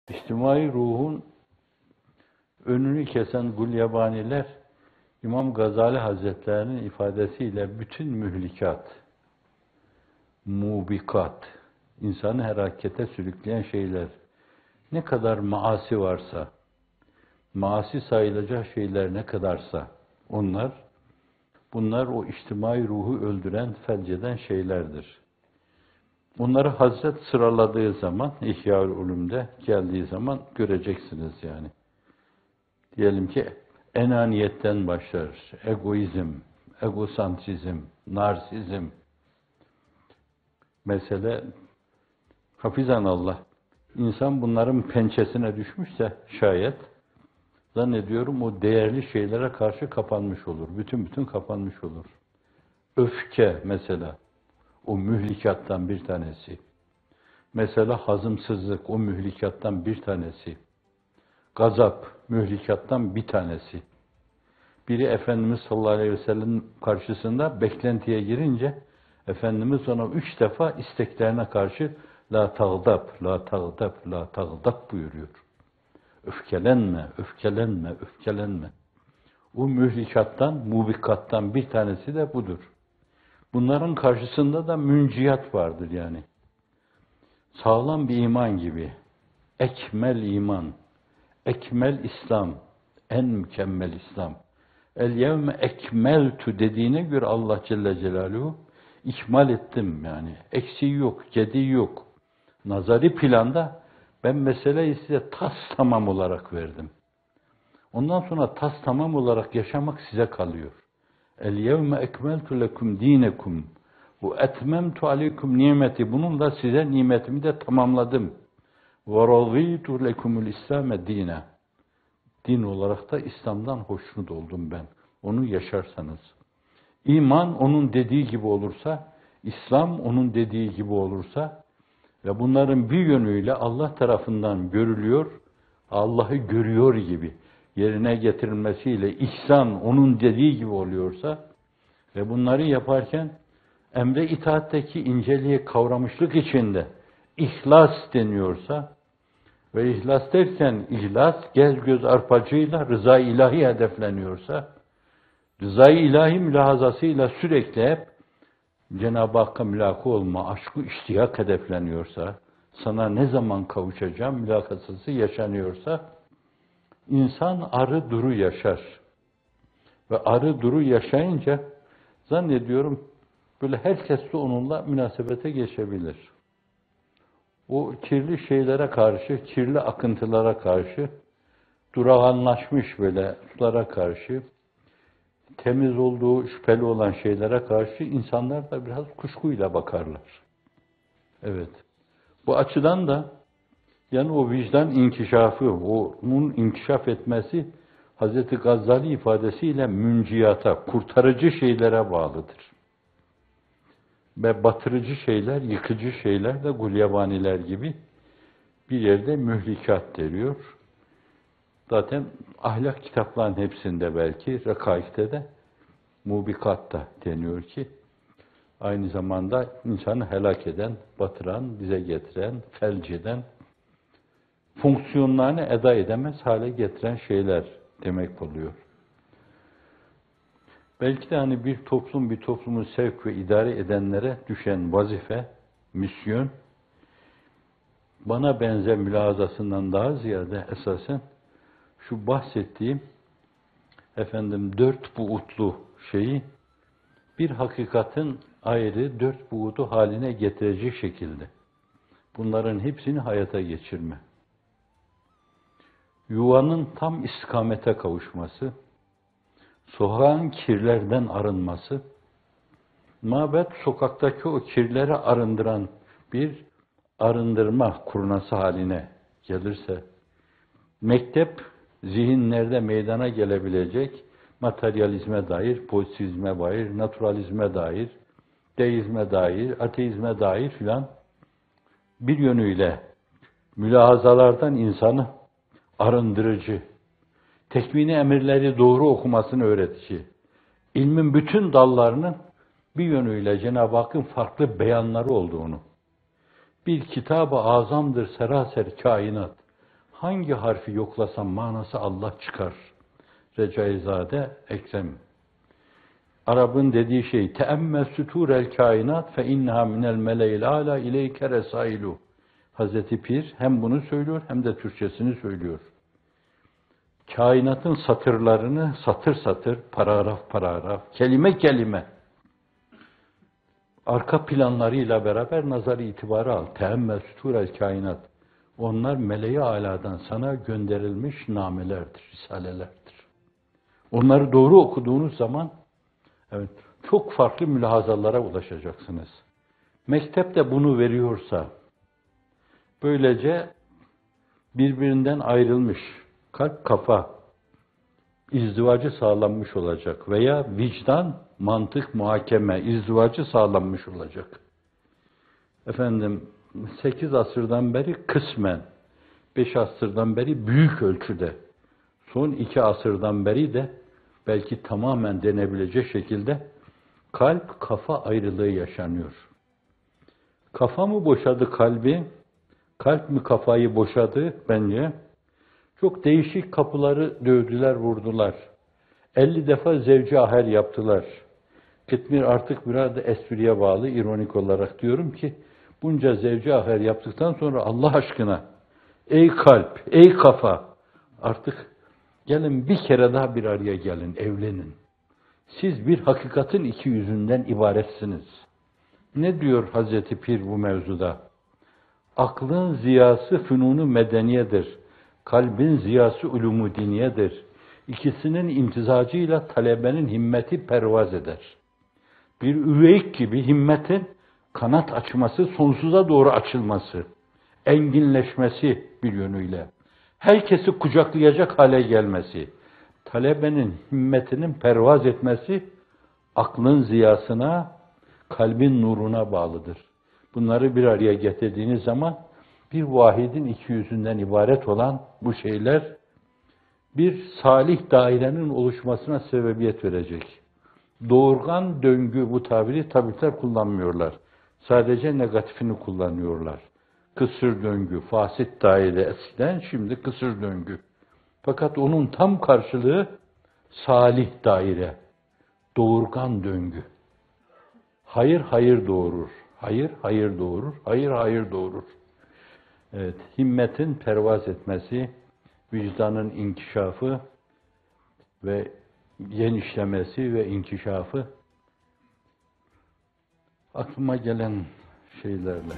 İçtimai ruhun önünü kesen gulyabaniler, İmam Gazali Hazretlerinin ifadesiyle bütün mühlikat, mubikat, insanı harekete sürükleyen şeyler, ne kadar maasi varsa, maasi sayılacak şeyler ne kadarsa, bunlar o içtimai ruhu öldüren, felceden şeylerdir. Bunları Hazret sıraladığı zaman, İhya-ül Ulûm'de geldiği zaman göreceksiniz yani. Diyelim ki enaniyetten başlar, egoizm, egosantrizm, narsizm. Mesele, hafizanallah, insan bunların pençesine düşmüşse şayet, zannediyorum o değerli şeylere karşı kapanmış olur. Bütün kapanmış olur. Öfke mesela, o mühlikattan bir tanesi. Mesela hazımsızlık, o mühlikattan bir tanesi. Gazap, mühlikattan bir tanesi. Biri Efendimiz sallallahu aleyhi ve sellem karşısında beklentiye girince, Efendimiz ona 3 defa isteklerine karşı la tağdab, la tağdab, la tağdab buyuruyor. Öfkelenme, öfkelenme, öfkelenme. O mühlikattan, mubikattan bir tanesi de budur. Bunların karşısında da münciyat vardır yani. Sağlam bir iman gibi. Ekmel iman, ekmel İslam, en mükemmel İslam. El yevme ekmeltu dediğine göre Allah Celle Celaluhu ikmal ettim yani. Eksiği yok, gediği yok. Nazari planda ben meseleyi size tas tamam olarak verdim. Ondan sonra tas tamam olarak yaşamak size kalıyor. El yevme ekmeltu lekum dinekum ve etmemtu aleykum nimeti. Bununla size nimetimi de tamamladım. Ve raditu lekumul İslam'e dine. Din olarak da İslam'dan hoşnut oldum ben. Onu yaşarsanız. İman onun dediği gibi olursa, İslam onun dediği gibi olursa ve bunların bir yönüyle Allah tarafından görülüyor, Allah'ı görüyor gibi yerine getirilmesiyle ihsan onun dediği gibi oluyorsa ve bunları yaparken emre itaatteki inceliği kavramışlık içinde ihlas deniyorsa ve ihlas derken ihlas gel göz arpacığıyla rıza-i ilahi hedefleniyorsa, rıza-i ilahi mülahazasıyla sürekli hep Cenab-ı Hakk'a mülaka olma, aşkı iştiyak hedefleniyorsa, sana ne zaman kavuşacağım mülakası yaşanıyorsa, insan arı duru yaşar. Ve arı duru yaşayınca zannediyorum böyle herkes de onunla münasebete geçebilir. O kirli şeylere karşı, kirli akıntılara karşı, durağanlaşmış böyle sulara karşı, temiz olduğu şüpheli olan şeylere karşı insanlar da biraz kuşkuyla bakarlar. Evet. Bu açıdan da yani o vicdan inkişafı, onun inkişaf etmesi Hazreti Gazali ifadesiyle münciyata, kurtarıcı şeylere bağlıdır. Ve batırıcı şeyler, yıkıcı şeyler de gulyabaniler gibi bir yerde mühlikat deniyor. Zaten ahlak kitaplarının hepsinde belki, rekaikte de mubikat da deniyor ki, aynı zamanda insanı helak eden, batıran, bize getiren, felç eden, fonksiyonlarını eda edemez hale getiren şeyler demek oluyor. Belki de hani bir toplumu sevk ve idare edenlere düşen vazife, misyon, bana benzer mülahazasından daha ziyade esasen şu bahsettiğim dört buğutlu şeyi bir hakikatin ayrı dört buğutu haline getirecek şekilde bunların hepsini hayata geçirme. Yuvanın tam istikamete kavuşması, sokağın kirlerden arınması, mabet sokaktaki o kirleri arındıran bir arındırma kurnası haline gelirse, mektep zihinlerde meydana gelebilecek materyalizme dair, pozitivizme dair, naturalizme dair, deizme dair, ateizme dair filan bir yönüyle mülahazalardan insanı arındırıcı, tekvini emirleri doğru okumasını öğretici, ilmin bütün dallarının bir yönüyle Cenab-ı Hakk'ın farklı beyanları olduğunu, bir kitab-ı azamdır seraser kainat, Hangi harfi yoklasam manası Allah çıkar. Recaizade Ekrem. Arap'ın dediği şey, teemmel süturel kainat fe inneha minel meleil ala ileyke resailu. Hazreti Pir hem bunu söylüyor hem de Türkçesini söylüyor. Kainatın satırlarını satır satır, paragraf paragraf, kelime kelime, arka planlarıyla beraber nazar itibarı al. Teemmel süturel kainat. Onlar meleği aladan sana gönderilmiş namelerdir, risalelerdir. Onları doğru okuduğunuz zaman evet, çok farklı mülahazalara ulaşacaksınız. Mektep de bunu veriyorsa, böylece birbirinden ayrılmış kalp kafa izdivacı sağlanmış olacak veya vicdan, mantık, muhakeme izdivacı sağlanmış olacak. Efendim 8 asırdan beri kısmen, 5 asırdan beri büyük ölçüde, son 2 asırdan beri de belki tamamen denebilecek şekilde kalp kafa ayrılığı yaşanıyor. Kafa mı boşadı kalbi? Kalp mi kafayı boşadı bence? Çok değişik kapıları dövdüler, vurdular. 50 defa zevci aher yaptılar. Kıtmir artık biraz da espriye bağlı, ironik olarak diyorum ki, bunca zevci aher yaptıktan sonra Allah aşkına, ey kalp, ey kafa, artık gelin bir kere daha bir araya gelin, evlenin. Siz bir hakikatin iki yüzünden ibaretsiniz. Ne diyor Hazreti Pir bu mevzuda? Aklın ziyası fünunu medeniyedir. Kalbin ziyası ulûmu diniyedir. İkisinin imtizacıyla talebenin himmeti pervaz eder. Bir üveyik gibi himmetin kanat açması, sonsuza doğru açılması, enginleşmesi bir yönüyle, herkesi kucaklayacak hale gelmesi, talebenin himmetinin pervaz etmesi, aklın ziyasına, kalbin nuruna bağlıdır. Bunları bir araya getirdiğiniz zaman, bir vahidin iki yüzünden ibaret olan bu şeyler, bir salih dairenin oluşmasına sebebiyet verecek. Doğurgan döngü, bu tabiri tabipler kullanmıyorlar. Sadece negatifini kullanıyorlar. Kısır döngü, fasit daire eskiden, şimdi kısır döngü. Fakat onun tam karşılığı salih daire, doğurgan döngü. Hayır hayır doğurur, hayır hayır doğurur, hayır hayır doğurur. Evet, himmetin pervaz etmesi, vicdanın inkişafı ve genişlemesi ve inkişafı aklıma gelen şeylerle.